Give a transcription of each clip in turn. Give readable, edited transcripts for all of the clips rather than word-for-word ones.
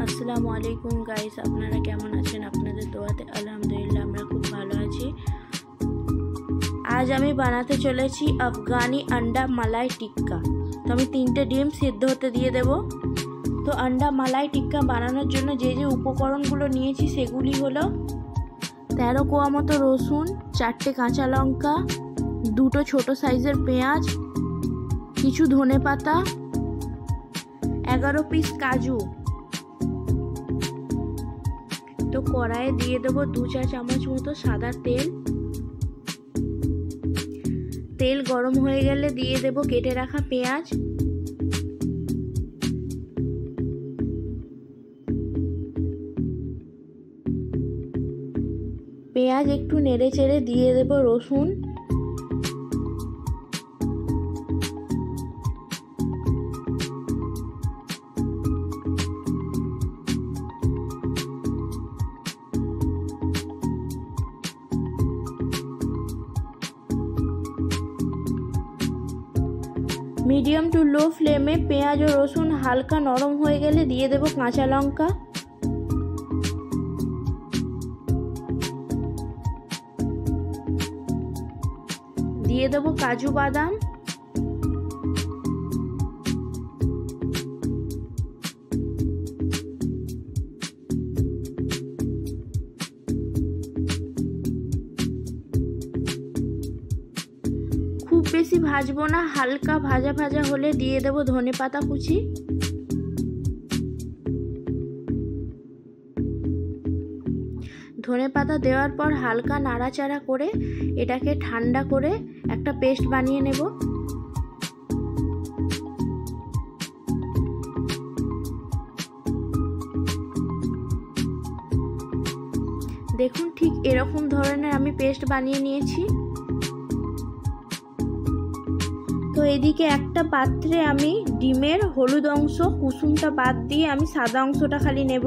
আসসালামু আলাইকুম গাইস, আপনারা কেমন আছেন? আপনাদের দোয়াতে আলহামদুলিল্লাহ আমরা খুব ভালো আছি। আজ আমি বানাতে চলেছি আফগানি আন্ডা মালাই টিক্কা। তো আমি 3টে ডিম সিদ্ধ হতে দিয়ে দেব। তো আন্ডা মালাই টিক্কা বানানোর জন্য যে যে উপকরণগুলো নিয়েছি সেগুলি হলো 13 কোয়া মতো রসুন, 4টে কাঁচা লঙ্কা, 2টো ছোট সাইজের পেঁয়াজ, কিছু ধনেপাতা, 11 পিস কাজু। তো কড়াইয়ে দিয়ে দেবো 2 চা চামচ মতো সাদা তেল। তেল গরম হয়ে গেলে দিয়ে দেব কেটে রাখা পেঁয়াজ। পেঁয়াজ একটু নেড়ে চেড়ে দিয়ে দেব রসুন। মিডিয়াম টু লো ফ্লেমে পেঁয়াজ ও রসুন হালকা নরম হয়ে গেলে দিয়ে দেব কাঁচা লঙ্কা। দিয়ে দেব কাজু বাদাম। খুব বেশি ভাজবো না, হালকা ভাজা ভাজা হলে দিয়ে দেব ধনেপাতা কুচি। ধনেপাতা দেওয়ার পর হালকা নাড়াচাড়া করে এটাকে ঠান্ডা করে একটা পেস্ট বানিয়ে নেব। দেখুন, ঠিক এরকম ধরনের আমি পেস্ট বানিয়ে নিয়েছি। তো এদিকে একটা পাত্রে আমি ডিমের হলুদ অংশ কুসুমটা বাদ দিয়ে আমি সাদা অংশটা খালি নেব।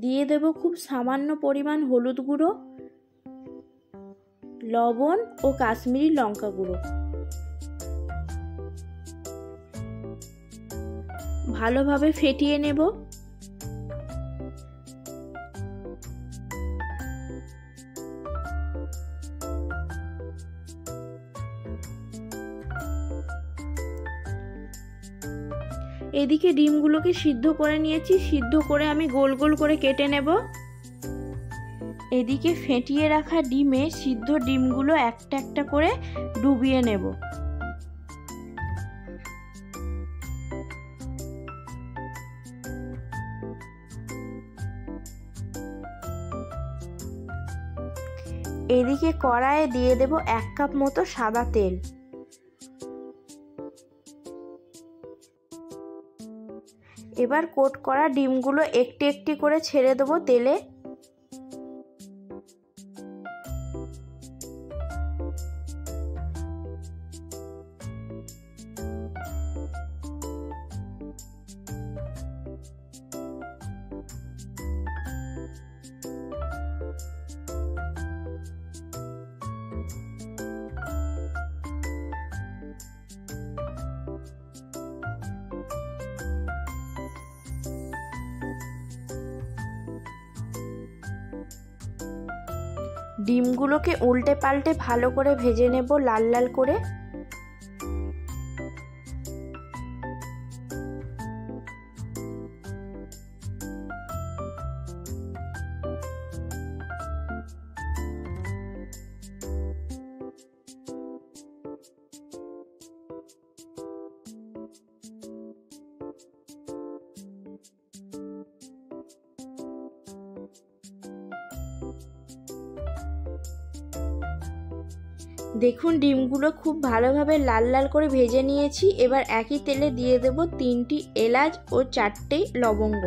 দিয়ে দেব খুব সামান্য পরিমাণ হলুদ গুঁড়ো, লবণ ও কাশ্মীরি লঙ্কা গুঁড়ো। ভালোভাবে ফেটিয়ে নেব। এদিকে ডিমগুলোকে সিদ্ধ করে নিয়েছি। সিদ্ধ করে আমি গোল গোল করে কেটে নেব। এদিকে ফেটিয়ে রাখা ডিমে সিদ্ধ ডিমগুলো একটা একটা করে ডুবিয়ে নেব। এদিকে কড়াইয়ে দিয়ে দেব 1 কাপ মতো সাদা তেল। এবার কোট করা ডিমগুলো একটি একটি করে ছেড়ে দেবো তেলে। ডিমগুলোকে উল্টে পাল্টে ভালো করে ভেজে নেব লাল লাল করে। দেখুন, ডিমগুলো খুব ভালোভাবে লাল লাল করে ভেজে নিয়েছি। এবার একই তেলে দিয়ে দেব 3টি এলাচ ও 4টে লবঙ্গ।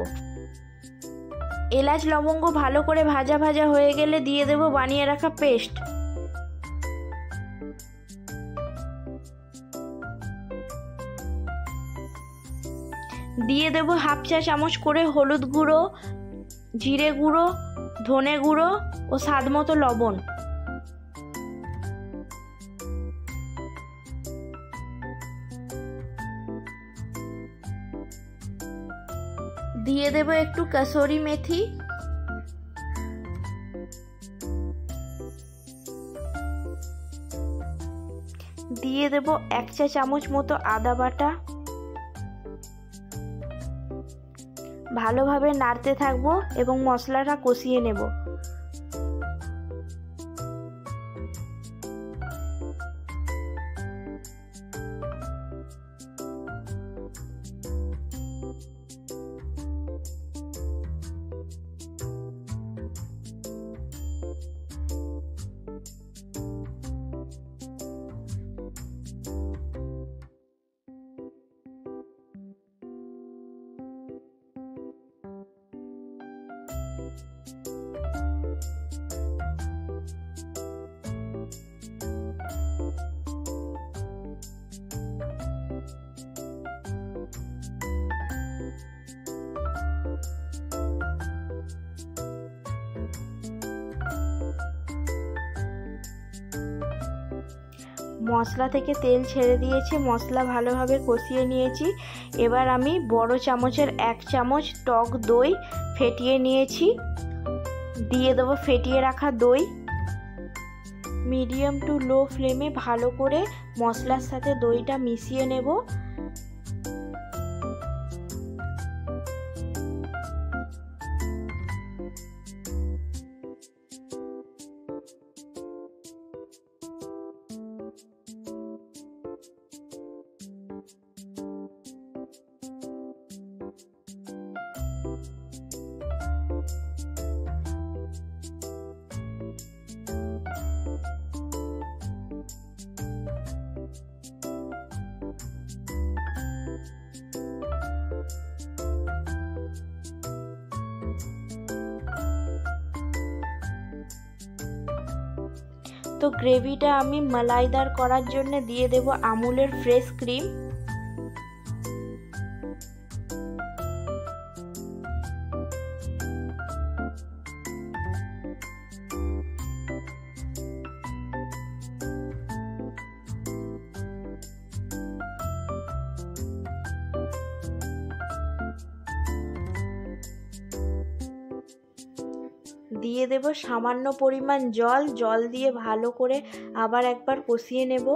এলাচ লবঙ্গ ভালো করে ভাজা ভাজা হয়ে গেলে দিয়ে দেব বানিয়ে রাখা পেস্ট। দিয়ে দেবো হাফ চা চামচ করে হলুদ গুঁড়ো, জিরে গুঁড়ো, ধনে গুঁড়ো ও স্বাদ মতো লবণ। দিয়ে দেবো একটু কসুরি মেথি, দিয়ে দেবো 1 চা চামচ মতো আদা বাটা। ভালোভাবে নাড়তে থাকবো এবং মশলাটা কষিয়ে নেব। মশলা থেকে তেল ছেড়ে দিয়েছে, মশলা ভালোভাবে কষিয়ে নিয়েছি। এবার আমি বড় চামচের 1 চামচ টক দই ফেটিয়ে নিয়েছি, দিয়ে দেবো ফেটিয়ে রাখা দই। মিডিয়াম টু লো ফ্লেমে ভালো করে মশলার সাথে দইটা মিশিয়ে নেব। তো গ্রেভিটা আমি মালাইদার করার জন্য দিয়ে দেব আমুলের ফ্রেশ ক্রিম। দিয়ে দেব সামান্য পরিমাণ জল, জল দিয়ে ভালো করে আবার একবার কষিয়ে নেব।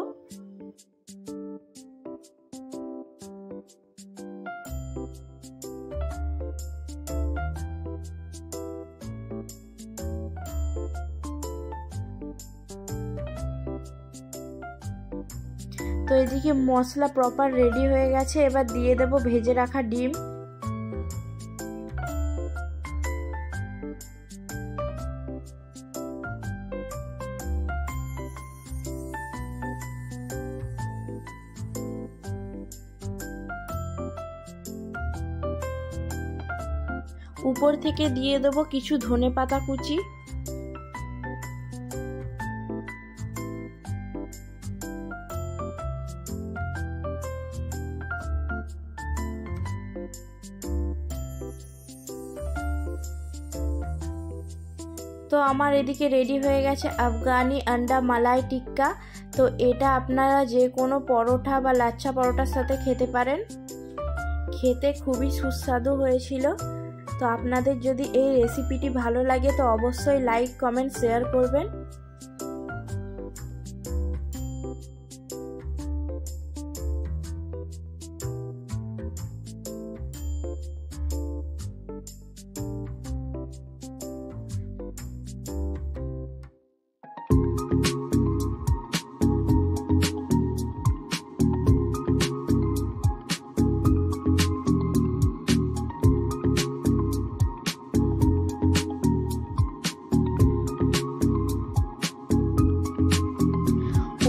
তো এদিকে মশলা প্রপার রেডি হয়ে গেছে, এবার দিয়ে দেব ভেজে রাখা ডিম। উপর থেকে দিয়ে দেব কিছু ধনেপাতা কুচি। তো আমার এদিকে রেডি হয়ে গেছে আফগানি আন্ডা মালাই টিক্কা। তো এটা আপনারা যে কোনো পরোটা বা লাচ্ছা পরোটার সাথে খেতে পারেন। খেতে খুবই সুস্বাদু হয়েছিল। তো আপনাদের যদি এই রেসিপিটি ভালো লাগে তো অবশ্যই লাইক, কমেন্ট, শেয়ার করবেন।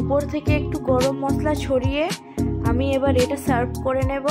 উপর থেকে একটু গরম মশলা ছড়িয়ে আমি এবার এটা সার্ভ করে নেব।